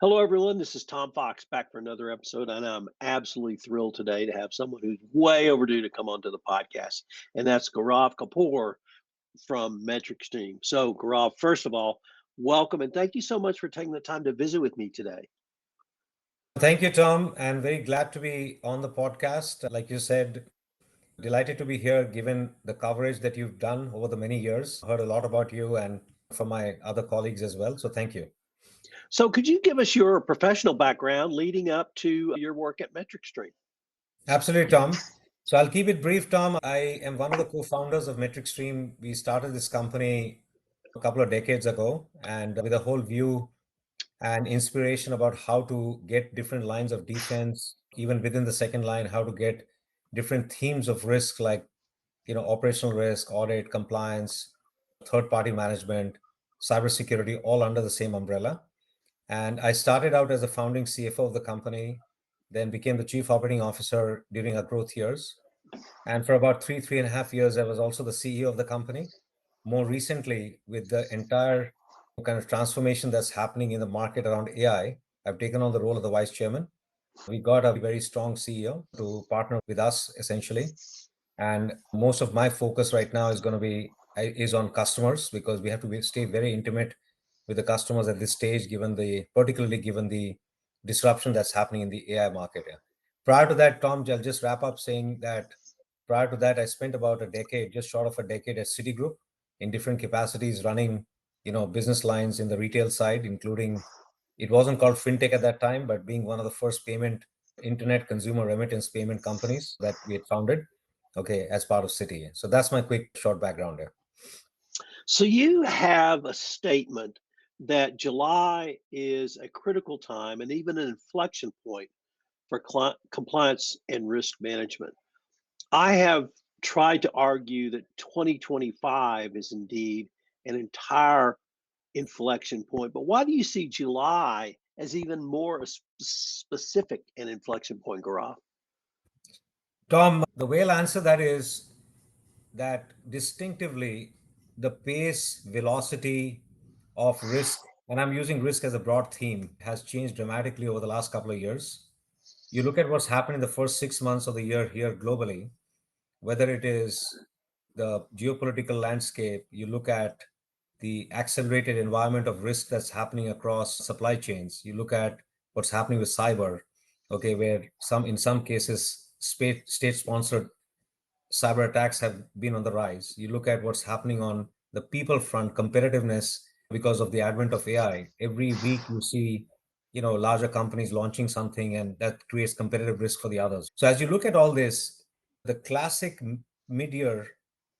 Hello, everyone. This is Tom Fox back for another episode, and I'm absolutely thrilled today to have someone who's way overdue to come onto the podcast, and that's Gaurav Kapoor from MetricStream. So, Gaurav, first of all, welcome and thank you so much for taking the time to visit with me today. Thank you, Tom, and very glad to be on the podcast. Like you said, delighted to be here given the coverage that you've done over the many years. Heard a lot about you and from my other colleagues as well. So thank you. So, could you give us your professional background leading up to your work at MetricStream? Absolutely, Tom. So I'll keep it brief, Tom. I am one of the co-founders of MetricStream. We started this company a couple of decades ago and with a whole view and inspiration about how to get different lines of defense, even within the second line, how to get different themes of risk like operational risk, audit, compliance, third-party management, cybersecurity, all under the same umbrella. And I started out as the founding CFO of the company, then became the chief operating officer during our growth years. And for about 3.5 years, I was also the CEO of the company. More recently, with the entire kind of transformation that's happening in the market around AI, I've taken on the role of the vice chairman. We got a very strong CEO to partner with us essentially. And most of my focus right now is going to be is on customers because we have to stay very intimate with the customers at this stage, particularly given the disruption that's happening in the AI market. Yeah. Prior to that, Tom, I'll just wrap up saying that prior to that, I spent about a decade, just short of a decade, at Citigroup in different capacities, running business lines in the retail side, including it wasn't called fintech at that time, but being one of the first payment internet consumer remittance payment companies that we had founded, okay, as part of Citi. So that's my quick short background here. So, you have a statement that July is a critical time and even an inflection point for compliance and risk management. I have tried to argue that 2025 is indeed an entire inflection point, but why do you see July as even more specific an inflection point, Gaurav? Tom, the way I'll answer that is that distinctively the pace, velocity of risk, and I'm using risk as a broad theme, has changed dramatically over the last couple of years. You look at what's happened in the first 6 months of the year here globally, whether it is the geopolitical landscape, you look at the accelerated environment of risk that's happening across supply chains, you look at what's happening with cyber, okay, where in some cases state-sponsored cyber attacks have been on the rise. You look at what's happening on the people front, competitiveness because of the advent of AI. Every week you see, larger companies launching something, and that creates competitive risk for the others. So as you look at all this, the classic mid-year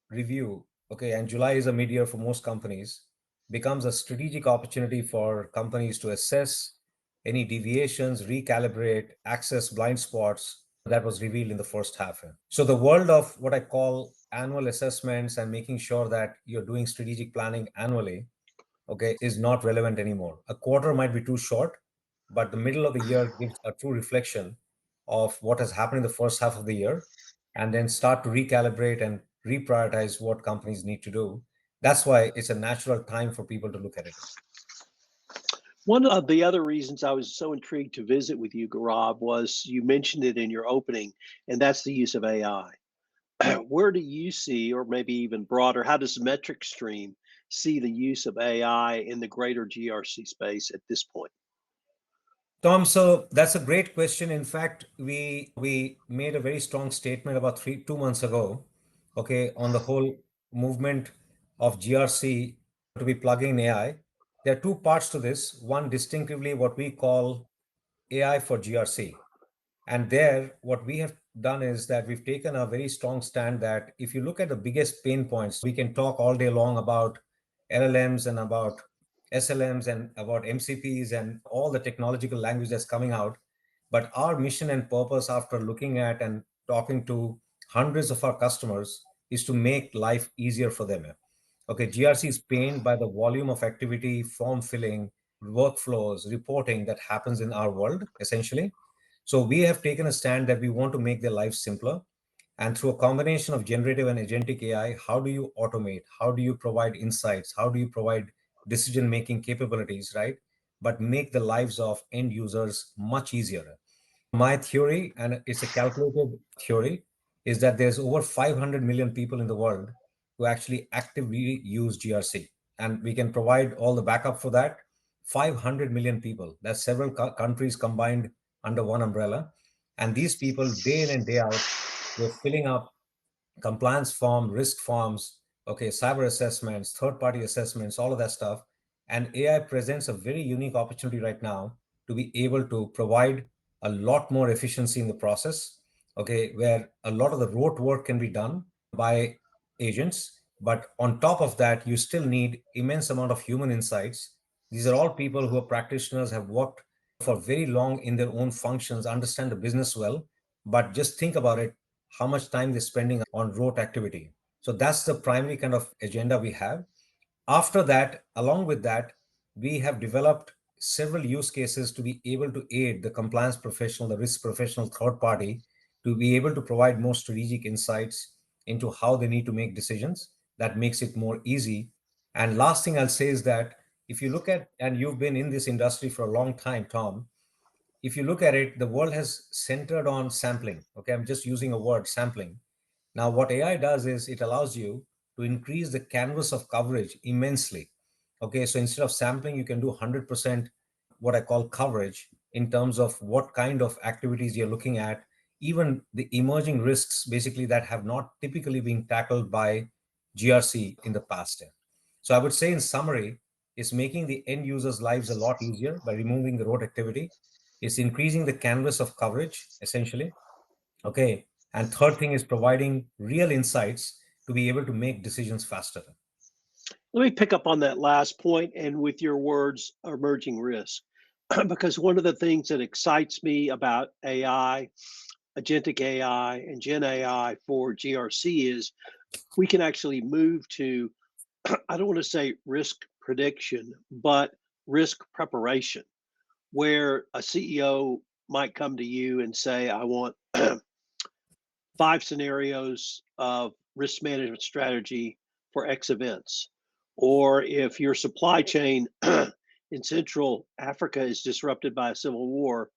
review, okay, and July is a mid-year for most companies, becomes a strategic opportunity for companies to assess any deviations, recalibrate, access blind spots that was revealed in the first half. So the world of what I call annual assessments and making sure that you're doing strategic planning annually, okay, is not relevant anymore. A quarter might be too short, but the middle of the year gives a true reflection of what has happened in the first half of the year, and then start to recalibrate and reprioritize what companies need to do. That's why it's a natural time for people to look at it. One of the other reasons I was so intrigued to visit with you, Gaurav, was you mentioned it in your opening, and that's the use of AI. Where do you see, or maybe even broader, how does MetricStream see the use of AI in the greater GRC space at this point? Tom, so that's a great question. In fact, we made a very strong statement about 2 months ago, okay, on the whole movement of GRC to be plugging in AI. There are two parts to this. One, distinctively what we call AI for GRC. And there, what we have done is that we've taken a very strong stand that if you look at the biggest pain points, we can talk all day long about LLMs and about SLMs and about MCPs and all the technological language that's coming out. But our mission and purpose after looking at and talking to hundreds of our customers is to make life easier for them. Okay, GRC is pained by the volume of activity, form filling, workflows, reporting that happens in our world, essentially. So we have taken a stand that we want to make their lives simpler. And through a combination of generative and agentic AI, how do you automate? How do you provide insights? How do you provide decision-making capabilities, right? but make the lives of end users much easier. My theory, and it's a calculated theory, is that there's over 500 million people in the world who actually actively use GRC. And we can provide all the backup for that. 500 million people, that's several countries combined under one umbrella. And these people, day in and day out, they're filling up compliance form, risk forms, okay, cyber assessments, third-party assessments, all of that stuff. And AI presents a very unique opportunity right now to be able to provide a lot more efficiency in the process, okay, where a lot of the rote work can be done by agents. But on top of that, you still need immense amount of human insights. These are all people who are practitioners, have worked for very long in their own functions, understand the business well. But just think about it, how much time they're spending on rote activity. So that's the primary kind of agenda we have. After that, along with that, we have developed several use cases to be able to aid the compliance professional, the risk professional, third party, to be able to provide more strategic insights into how they need to make decisions. That makes it more easy. And last thing I'll say is that if you look at, and you've been in this industry for a long time, Tom, if you look at it, the world has centered on sampling. Okay, I'm just using a word, sampling. Now, what AI does is it allows you to increase the canvas of coverage immensely. Okay, so instead of sampling, you can do 100% what I call coverage in terms of what kind of activities you're looking at, even the emerging risks, basically, that have not typically been tackled by GRC in the past. So I would say, in summary, it's making the end users' lives a lot easier by removing the rote activity. It's increasing the canvas of coverage, essentially. Okay. And third thing is providing real insights to be able to make decisions faster. Let me pick up on that last point and with your words, emerging risk. Because one of the things that excites me about AI, agentic AI, and Gen AI for GRC is we can actually move to, I don't want to say risk prediction, but risk preparation, where a CEO might come to you and say, I want 5 scenarios of risk management strategy for X events. Or if your supply chain in Central Africa is disrupted by a civil war,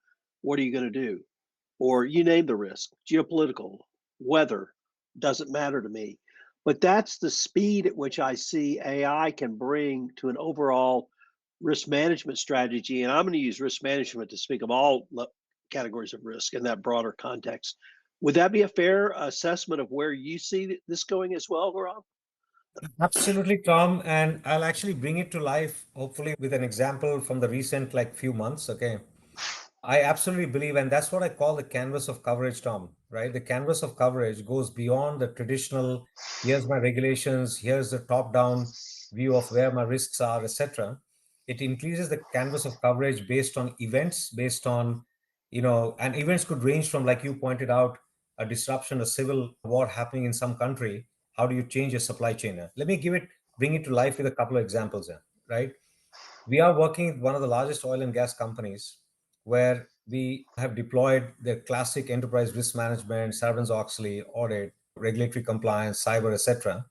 what are you going to do? Or you name the risk, geopolitical, weather, doesn't matter to me. But that's the speed at which I see AI can bring to an overall risk management strategy. And I'm going to use risk management to speak of all categories of risk in that broader context. Would that be a fair assessment of where you see this going as well, Gaurav? Absolutely, Tom. And I'll actually bring it to life, hopefully, with an example from the recent, like, few months. Okay. I absolutely believe, and that's what I call the canvas of coverage, Tom, right? The canvas of coverage goes beyond the traditional, here's my regulations, here's the top-down view of where my risks are, etc. It increases the canvas of coverage based on events, based on, and events could range from, like you pointed out, a disruption, a civil war happening in some country. How do you change your supply chain? Let me bring it to life with a couple of examples, right? We are working with one of the largest oil and gas companies where we have deployed their classic enterprise risk management, Sarbanes-Oxley, audit, regulatory compliance, cyber, etc.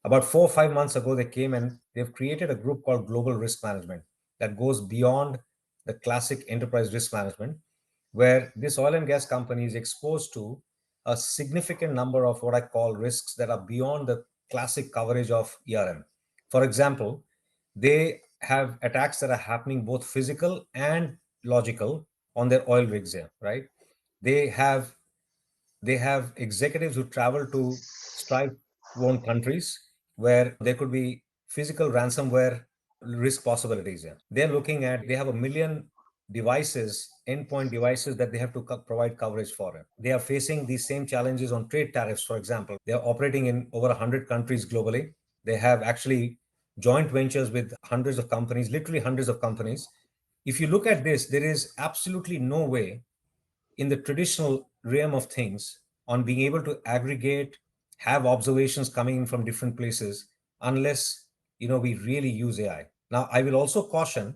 About 4 or 5 months ago, they came and they've created a group called Global Risk Management that goes beyond the classic enterprise risk management, where this oil and gas company is exposed to a significant number of what I call risks that are beyond the classic coverage of ERM. For example, they have attacks that are happening both physical and logical on their oil rigs here, right? They have they have executives who travel to strike-prone countries where there could be physical ransomware risk possibilities here. They have 1 million devices, endpoint devices that they have to provide coverage for. They are facing these same challenges on trade tariffs, for example. They are operating in over 100 countries globally. They have actually joint ventures with hundreds of companies, literally hundreds of companies. If you look at this, there is absolutely no way in the traditional realm of things on being able to aggregate, have observations coming in from different places, unless we really use AI. Now, I will also caution,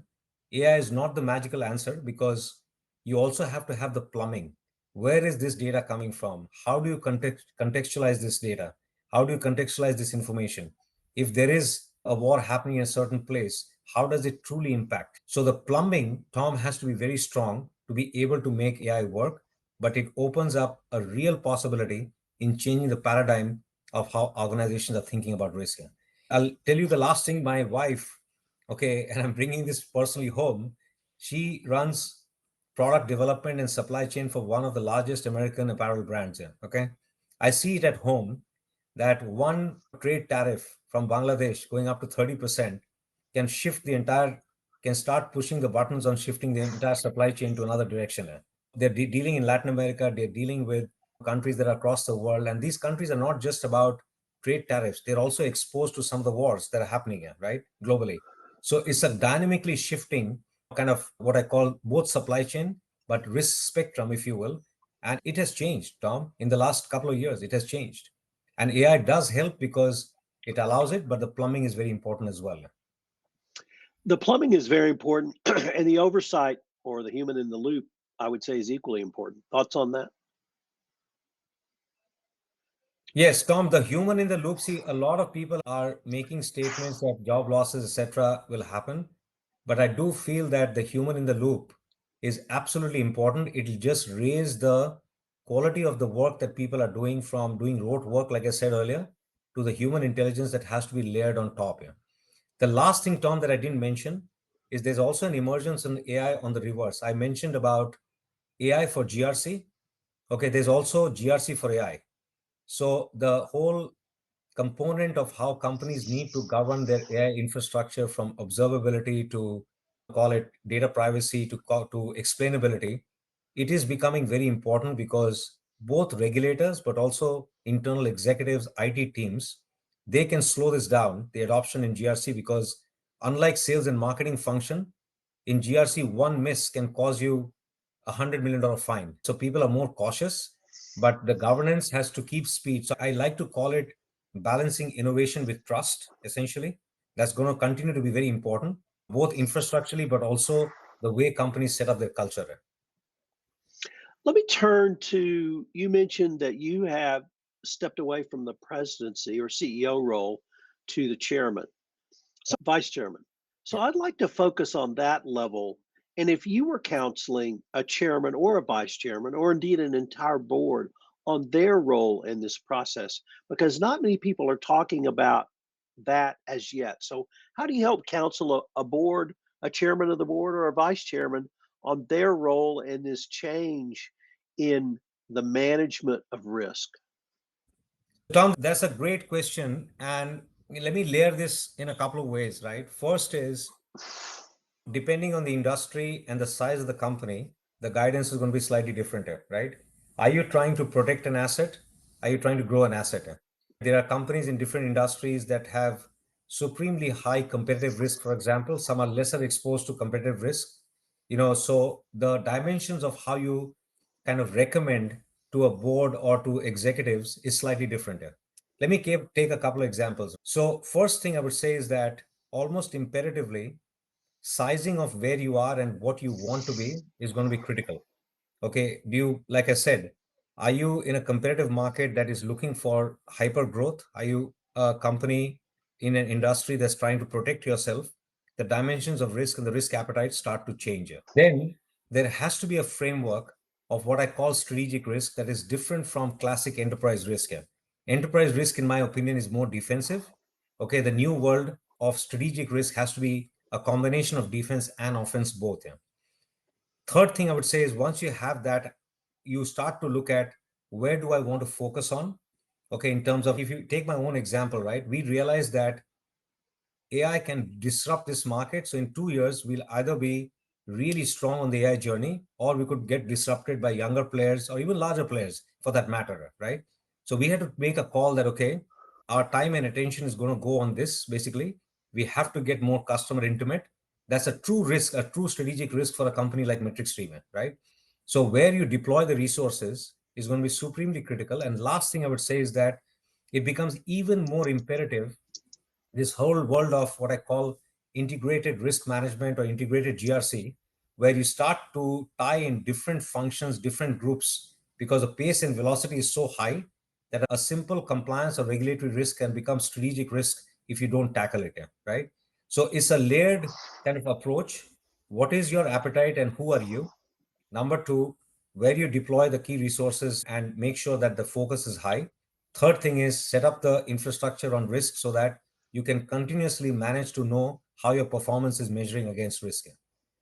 AI is not the magical answer, because you also have to have the plumbing. Where is this data coming from? How do you contextualize this data? How do you contextualize this information? If there is a war happening in a certain place, how does it truly impact? So the plumbing, Tom, has to be very strong to be able to make AI work, but it opens up a real possibility in changing the paradigm of how organizations are thinking about risk. I'll tell you the last thing. My wife, okay, and I'm bringing this personally home, she runs product development and supply chain for one of the largest American apparel brands here. Okay. I see it at home that one trade tariff from Bangladesh going up to 30% can shift the entire, can start pushing the buttons on shifting the entire supply chain to another direction. They're dealing in Latin America, they're dealing with countries that are across the world. And these countries are not just about trade tariffs, they're also exposed to some of the wars that are happening here, right? Globally. So it's a dynamically shifting kind of what I call both supply chain, but risk spectrum, if you will. And it has changed, Tom. In the last couple of years, it has changed. And AI does help because it allows it, but the plumbing is very important as well. The plumbing is very important, and the oversight or the human in the loop, I would say, is equally important. Thoughts on that? Yes, Tom, the human in the loop. See, a lot of people are making statements that job losses, etc., will happen. But I do feel that the human in the loop is absolutely important. It'll just raise the quality of the work that people are doing, from doing rote work, like I said earlier, to the human intelligence that has to be layered on top here. The last thing, Tom, that I didn't mention is there's also an emergence in AI on the reverse. I mentioned about AI for GRC. Okay, there's also GRC for AI. So the whole component of how companies need to govern their AI infrastructure, from observability to call it data privacy to explainability, it is becoming very important because both regulators but also internal executives, IT teams, they can slow this down, the adoption in GRC, because unlike sales and marketing function, in GRC, one miss can cause you $100 million fine. So people are more cautious, but the governance has to keep speed. So I like to call it balancing innovation with trust, essentially. That's going to continue to be very important, both infrastructurally, but also the way companies set up their culture. Let me turn to, you mentioned that you have stepped away from the presidency or CEO role to the chairman, vice chairman. So I'd like to focus on that level. And if you were counseling a chairman or a vice chairman, or indeed an entire board, on their role in this process, because not many people are talking about that as yet. So, how do you help counsel a board, a chairman of the board, or a vice chairman on their role in this change in the management of risk? Tom, that's a great question. And let me layer this in a couple of ways, right? First is, depending on the industry and the size of the company, the guidance is going to be slightly different here, right? Are you trying to protect an asset? Are you trying to grow an asset here? There are companies in different industries that have supremely high competitive risk, for example. Some are lesser exposed to competitive risk. So the dimensions of how you kind of recommend to a board or to executives is slightly different here. Let me take a couple of examples. So first thing I would say is that almost imperatively, sizing of where you are and what you want to be is going to be critical. Okay. Like I said, are you in a competitive market that is looking for hyper growth? Are you a company in an industry that's trying to protect yourself? The dimensions of risk and the risk appetite start to change. Then there has to be a framework of what I call strategic risk that is different from classic enterprise risk here. Enterprise risk, in my opinion, is more defensive. Okay, the new world of strategic risk has to be a combination of defense and offense both. Yeah. Third thing I would say is, once you have that, you start to look at, where do I want to focus on? Okay, in terms of, if you take my own example, right, we realize that AI can disrupt this market. So in 2 years, we'll either be really strong on the AI journey, or we could get disrupted by younger players or even larger players for that matter, right? So we had to make a call that, okay, our time and attention is going to go on this. Basically, we have to get more customer intimate. That's a true risk, a true strategic risk for a company like MetricStream, right? So where you deploy the resources is going to be supremely critical. And last thing I would say is that it becomes even more imperative, this whole world of what I call integrated risk management or integrated GRC, where you start to tie in different functions, different groups, because the pace and velocity is so high that a simple compliance or regulatory risk can become strategic risk if you don't tackle it, right? So it's a layered kind of approach. What is your appetite and who are you? Number two, where you deploy the key resources and make sure that the focus is high. Third thing is set up the infrastructure on risk so that you can continuously manage to know how your performance is measuring against risk.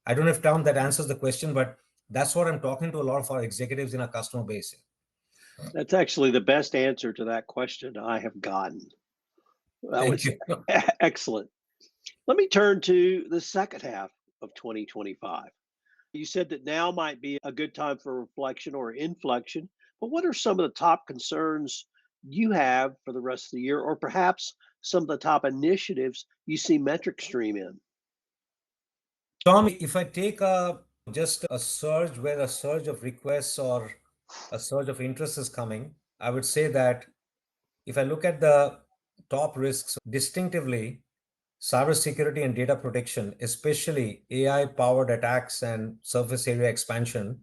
I don't know if Tom that answers the question, but that's what I'm talking to a lot of our executives in our customer base. That's actually the best answer to that question I have gotten. That Thank was you. excellent. Let me turn to the second half of 2025. You said that now might be a good time for reflection or inflection, but what are some of the top concerns you have for the rest of the year, or perhaps some of the top initiatives you see MetricStream in? Tom, if I take just a surge where a surge of requests or a surge of interest is coming, I would say that if I look at the top risks distinctively, cybersecurity and data protection, especially AI powered attacks and surface area expansion,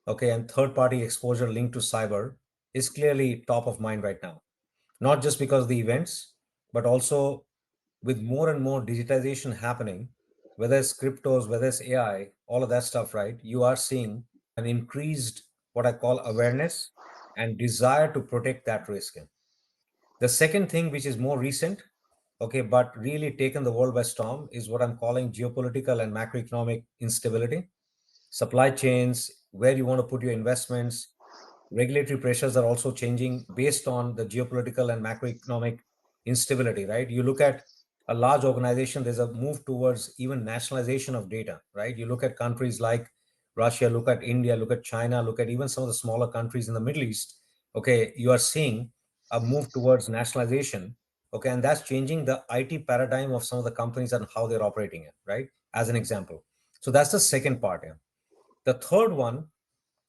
okay, and third party exposure linked to cyber is clearly top of mind right now. Not just because of the events, but also with more and more digitization happening, whether it's cryptos, whether it's AI, all of that stuff, right? You are seeing an increased what I call awareness and desire to protect that risk. The second thing, which is more recent, okay, but really taken the world by storm, is what I'm calling geopolitical and macroeconomic instability. Supply chains, where you want to put your investments, regulatory pressures are also changing based on the geopolitical and macroeconomic instability, right? You look at a large organization, there's a move towards even nationalization of data, right? You look at countries like Russia, look at India, look at China, look at even some of the smaller countries in the Middle East. Okay, you are seeing a move towards nationalization. Okay, and that's changing the IT paradigm of some of the companies and how they're operating it, right? As an example. So that's the second part. Yeah. The third one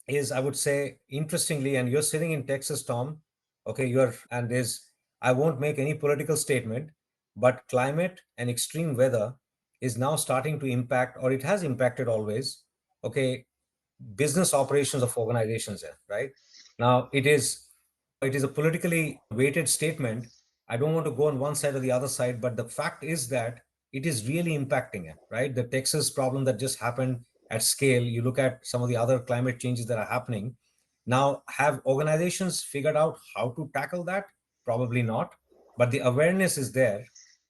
is, I would say, interestingly, and you're sitting in Texas, Tom. Okay, and there's, I won't make any political statement, but climate and extreme weather is now starting to impact, or it has impacted always, okay, business operations of organizations there, right? Now it is a politically weighted statement. I don't want to go on one side or the other side, but the fact is that it is really impacting it, right? The Texas problem that just happened at scale, you look at some of the other climate changes that are happening. Now, have organizations figured out how to tackle that? Probably not, but the awareness is there.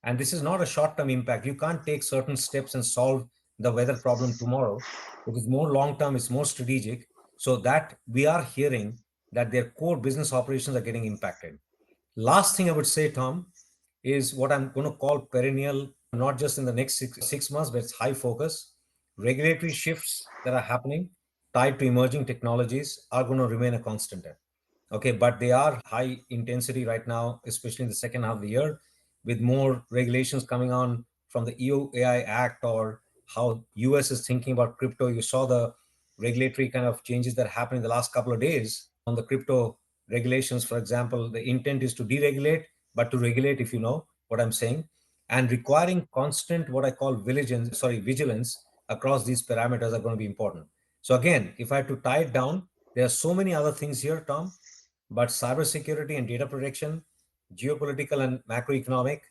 And this is not a short term impact. You can't take certain steps and solve the weather problem tomorrow. It is more long term, it's more strategic. So that we are hearing that their core business operations are getting impacted. Last thing I would say, Tom, is what I'm going to call perennial, not just in the next six months, but it's high focus. Regulatory shifts that are happening tied to emerging technologies are going to remain a constant. Okay, but they are high intensity right now, especially in the second half of the year, with more regulations coming on from the EU AI Act or how US is thinking about crypto. You saw the regulatory kind of changes that happened in the last couple of days on the crypto regulations. For example, the intent is to deregulate, but to regulate, if you know what I'm saying, and requiring constant what I call vigilance across these parameters are going to be important. So again, if I had to tie it down, there are so many other things here, Tom, but cybersecurity and data protection, geopolitical and macroeconomic,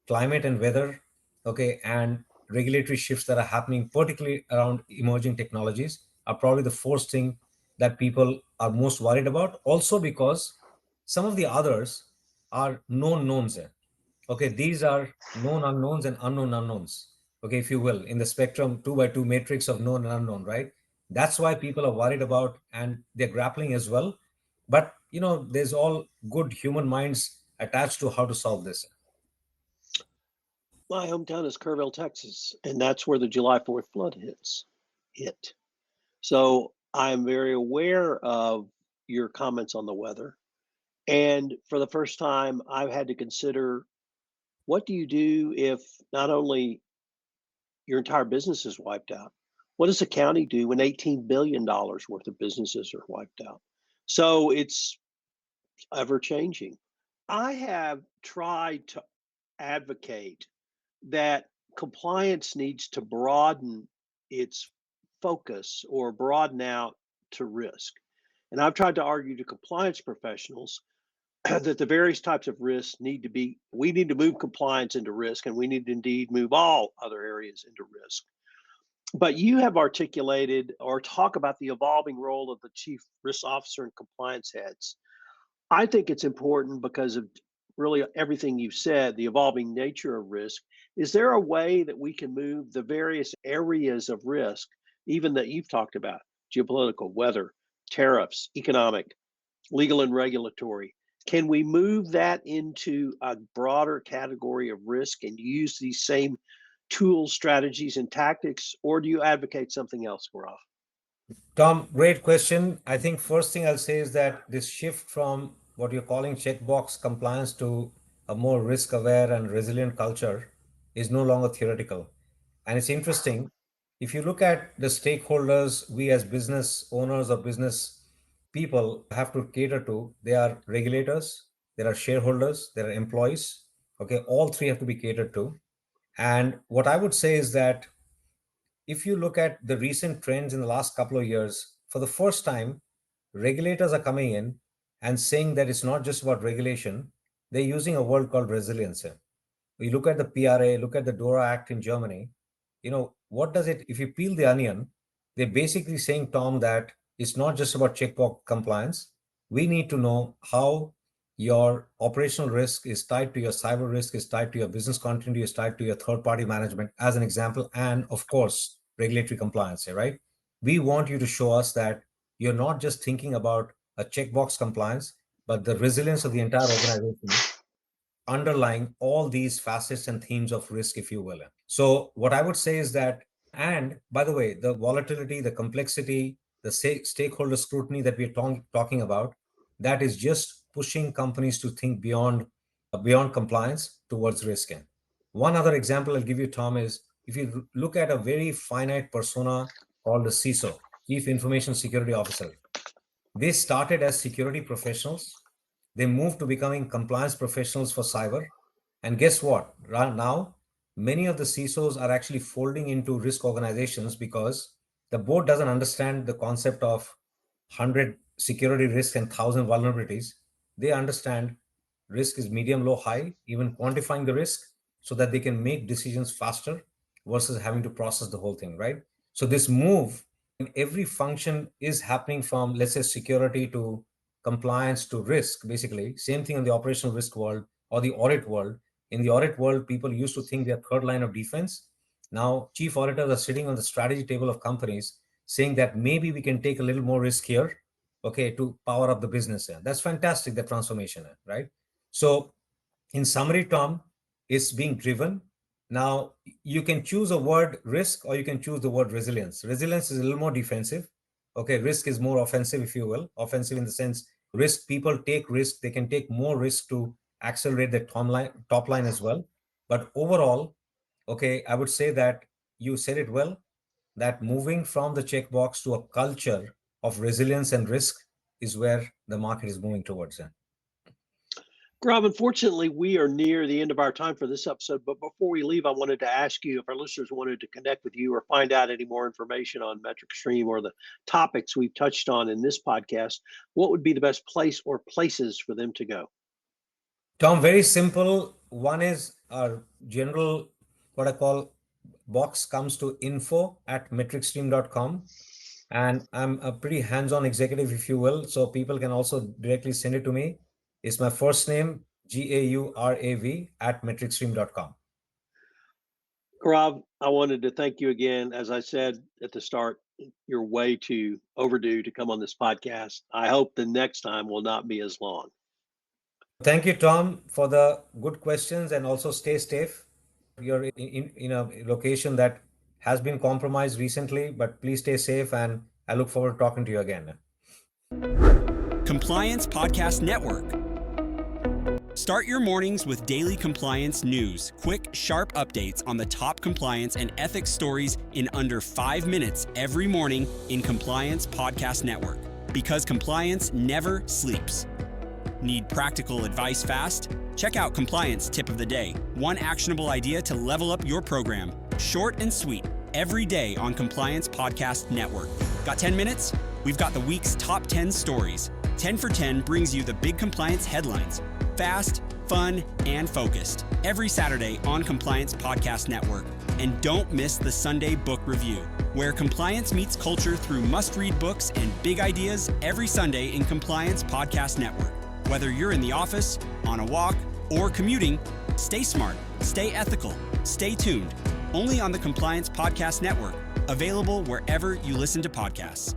climate and weather, okay, and regulatory shifts that are happening, particularly around emerging technologies, are probably the first thing that people are most worried about. Also, because some of the others are known knowns there. Okay, these are known unknowns and unknown unknowns. Okay, if you will, in the spectrum two by two matrix of known and unknown, right? That's why people are worried about and they're grappling as well. But there's all good human minds attached to how to solve this. My hometown is Kerrville, Texas, and that's where the July 4th flood hit. So I'm very aware of your comments on the weather. And for the first time, I've had to consider, what do you do if not only your entire business is wiped out? What does the county do when $18 billion worth of businesses are wiped out? So it's ever changing. I have tried to advocate that compliance needs to broaden its focus or broaden out to risk. And I've tried to argue to compliance professionals, that the various types of risks we need to move compliance into risk, and we need to indeed move all other areas into risk. But you have articulated or talk about the evolving role of the chief risk officer and compliance heads. I think it's important because of really everything you've said, the evolving nature of risk. Is there a way that we can move the various areas of risk, even that you've talked about, geopolitical, weather, tariffs, economic, legal and regulatory? Can we move that into a broader category of risk and use these same tools, strategies, and tactics, or do you advocate something else, Gaurav? Tom, great question. I think first thing I'll say is that this shift from what you're calling checkbox compliance to a more risk aware and resilient culture is no longer theoretical. And it's interesting. If you look at the stakeholders we as business owners or business people have to cater to, they are regulators, there are shareholders, there are employees. Okay, all three have to be catered to. And what I would say is that if you look at the recent trends in the last couple of years, for the first time, regulators are coming in and saying that it's not just about regulation. They're using a word called resilience here. We look at the PRA, look at the DORA Act in Germany. What does it, if you peel the onion, they're basically saying, Tom, that it's not just about checkbox compliance. We need to know how your operational risk is tied to your cyber risk, is tied to your business continuity, is tied to your third party management, as an example, and of course, regulatory compliance, right? We want you to show us that you're not just thinking about a checkbox compliance, but the resilience of the entire organization underlying all these facets and themes of risk, if you will. So, what I would say is that, and by the way, the volatility, the complexity, the stakeholder scrutiny that we're talking about, that is just pushing companies to think beyond compliance towards risk. And one other example I'll give you, Tom, is if you look at a very finite persona called the CISO, Chief Information Security Officer. They started as security professionals. They moved to becoming compliance professionals for cyber. And guess what? Right now, many of the CISOs are actually folding into risk organizations because the board doesn't understand the concept of 100 security risks and 1,000 vulnerabilities. They understand risk is medium, low, high, even quantifying the risk so that they can make decisions faster versus having to process the whole thing, right? So this move in every function is happening from, let's say, security to compliance to risk, basically. Same thing in the operational risk world or the audit world. In the audit world, people used to think they're third line of defense. Now, chief auditors are sitting on the strategy table of companies saying that maybe we can take a little more risk here, okay, to power up the business. That's fantastic, the transformation, right? So, in summary, Tom, it's being driven. Now, you can choose a word risk or you can choose the word resilience. Resilience is a little more defensive. Okay, risk is more offensive, if you will. Offensive in the sense, risk, people take risk. They can take more risk to accelerate their top line as well. But overall, okay, I would say that you said it well, that moving from the checkbox to a culture of resilience and risk is where the market is moving towards. Gaurav, unfortunately, we are near the end of our time for this episode. But before we leave, I wanted to ask you if our listeners wanted to connect with you or find out any more information on MetricStream or the topics we've touched on in this podcast, what would be the best place or places for them to go? Tom, very simple. One is our general, what I call box comes to info@metricstream.com. And I'm a pretty hands-on executive, if you will. So people can also directly send it to me. It's my first name, Gaurav @metricstream.com. Gaurav, I wanted to thank you again. As I said at the start, you're way too overdue to come on this podcast. I hope the next time will not be as long. Thank you, Tom, for the good questions, and also stay safe. You're in a location that has been compromised recently, but please stay safe, and I look forward to talking to you again. Compliance Podcast Network. Start your mornings with daily compliance news, quick, sharp updates on the top compliance and ethics stories in under 5 minutes every morning in Compliance Podcast Network. Because compliance never sleeps. Need practical advice fast? Check out Compliance Tip of the Day. One actionable idea to level up your program. Short and sweet, every day on Compliance Podcast Network. Got 10 minutes? We've got the week's top 10 stories. 10 for 10 brings you the big compliance headlines, fast, fun, and focused, every Saturday on Compliance Podcast Network. And don't miss the Sunday Book Review, where compliance meets culture through must-read books and big ideas every Sunday in Compliance Podcast Network. Whether you're in the office, on a walk, or commuting, stay smart, stay ethical, stay tuned. Only on the Compliance Podcast Network, available wherever you listen to podcasts.